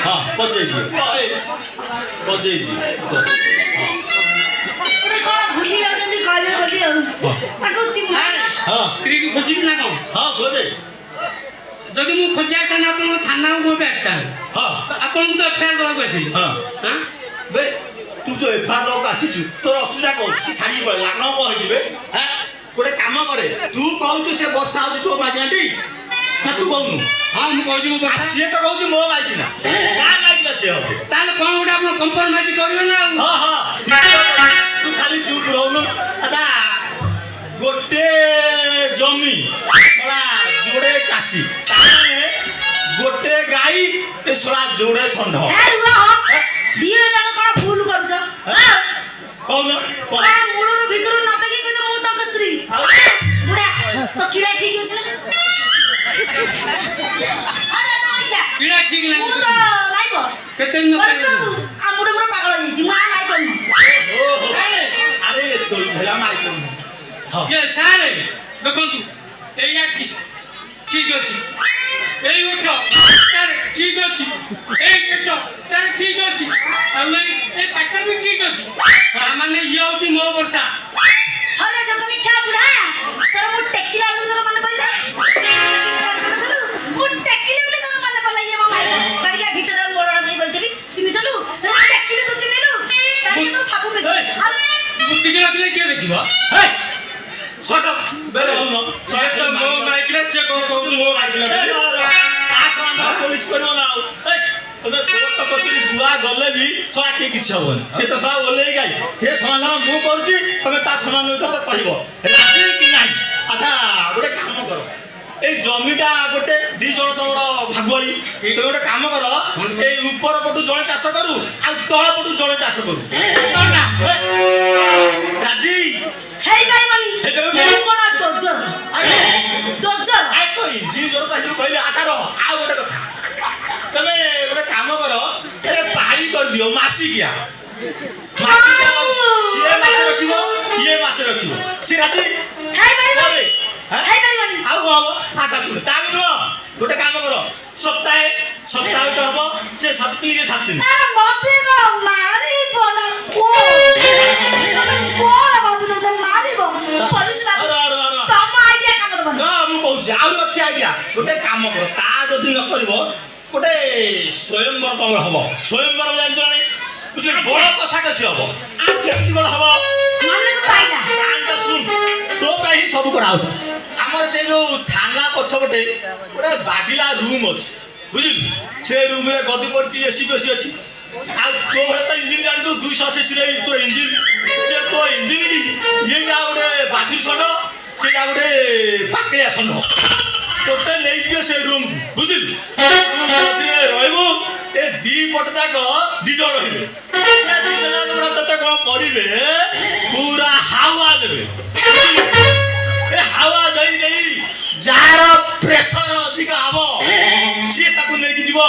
हाँ बजाई दियो बजाई दियो ଗୋଟେ କଣ ଭୁଲି ଯାଉଛନ୍ତି କହିବେ ବୋଲି ଆଉ ତାକୁ ଚିହ୍ନା हाँ ସ୍ତ୍ରୀକୁ ଖୋଜିବି ନା କଣ? हाँ खोजे ଯଦି ମୁଁ ଖୋଜିବା ତାହେଲେ ଆପଣଙ୍କ ଥାନାକୁ ମୁଁ ଏବେ ଆସିଥାନ୍ତି। हाँ ଆପଣଙ୍କୁ ତ ଏଫଆଇଆର ଦେବାକୁ ଆସିଲି। हाँ ହଁ बे तू जो एफआईआर दक आसीचु तोर असुविधा कौन सी छाड़ी पड़ला न कह जिवे हैं गोटे काम करे तू कहू से वर्षा होती तो माइकी ना तू कहनु ହଁ ମୁଁ କହୁଛି ମୁଁ ବର୍ଷା सी तो कहू मो माइकी ना का माइकी ना से होते ତାହେଲେ କ'ଣ ଗୋଟେ ଆପଣ କମ୍ପ୍ରମାଇଜ କରିବେ ନା ଆଉ। हाँ हाँ तू खाली चुप रहनु अच्छा गोटे जमी बड़ा जोड़े चासी ताने गोटे गाई ए सोला जोड़े षंढ ହେ ରୁହ ଦିଅ ଯାକ କଣ ଭୁଲ କରୁଛ कौन କଣ ମୂଳରୁ ଭିତରୁ ନ ଦେଖି କହୁଛ ମୁଁ ତାଙ୍କ ସ୍ତ୍ରୀ ବୁଢା ତ କିରା ଠିକ ଅଛି ନା ଆରେ ଦେଖିଆ କିଡ଼ା ଠିକ ମୁଁ ଲାଗୁଛି ତ ନାଇବ କେତେ ଦିନ ବସ ବାବୁ ଆ ମୁଡେ ମୁଡେ ପାଗଳ ହେଇଛି ମୁଁ ନାଇ କରିନି अरे तो भेला माइक हाँ ଇଏ ସାରେ ଦେଖନ୍ତୁ ଏଇ ଆଖି ଠିକ ଅଛି ଏଇ ଓଠ ସାର୍ ଠିକ ଅଛି ଏଇ ପେଟ ସାର୍ ଠିକ ଅଛି ଆଉ ଏଇ ପାଟ ବି ଠିକ ଅଛି ତାମାନେ ଇଏ ହଉଛି ମୋ ବର୍ଷା। ହରେ ଜଗନି ଖିଆ ବୁଢା ତୋର ମୁଁ ଟେକିଲା ବେଳକୁ ତୋର ମନେ ପଡିଲା ମୁଁ ଟେକିଲି ବୋଲି ତୋର ମନେ ପଡିଲା ଇଏ ମୋ ମାଇ ବାଡ଼ିକା ଭିତରେ ମୋড় ଦେଇ ବଇଥିଲି ଚିହ୍ନିଦେଲୁ ଟେକିଲି ତୁ ଚିହ୍ନିଲୁ ବାଡ଼ିକା ତ ସବୁ ମିଶି ମୁତିକି ରଖିଲେ କିଏ ଦେଖିବ? हे शट अप बेरे हम सहे तो मो माइक रे से को कहू मो माइक रे आसमान पुलिस करियो ना ए तमे कोर्ट कचरी जुआ गले भी सहा के किछ होबन से तो सहा बोले गाई हे समाधान मु करछि तमे ता समान तो कहबो राजी कि नाही अच्छा गोटे काम करो ए जमीटा गोटे दी जण तोर भागवली तो गोटे काम करो ए ऊपर पटु जण चाष करू आ तळ पटु जण चाष करू राजी हेई भाई बनी हे भाई बनी। ये कोन डोजर अरे डोजर आइ तो इंजिन जोर तो कहले अच्छा रह आ गोटे कथा तमे गोटे काम करो अरे पाई कर दियो मासी किया मासी ये मासे रखिबो ये मासे रखिबो से राजी हेई भाई बनी हैं हेई भाई बनी आउ को हबो अच्छा सुन तामी नो गोटे काम करो सप्ताह तो हबो से 7 दिन के 7 दिन आ मते को मारी बना को तमे कोन बाबू तो मारिबो पुलिस बाबू अरे तम आइडिया काम दबन ना मु कहूछि आउ अछि आइडिया गोटे काम करो ता जदि न करबो गोटे स्वयंवर तमर हबो स्वयंवर जानि जानि बुझे बड़ कसा कसी हबो आ केमति कोन हबो मन को पाइला आंटा सुन तो पे ही सब करा होत हमर से जो थाना पछपटे गोटे बागिला रूम अछि बुझिल से रूम रे गदी पड़छि एसी बेसी अछि आ तो भले तो इंजन जान तू 280 रे तो इंजन से तो इंजन की ये जा गोटे बाजी छडो से जा गोटे पाकलिया छडो टोटल ले जियो से रूम बुझिल रूम मझे रहबो ए दी पट जाक दी जण रहिबे से दी जण हमरा तते को करिवे पूरा हावा देबे ए हावा दई दई जार प्रेशर अधिक आबो से ताकू नै कि जीवो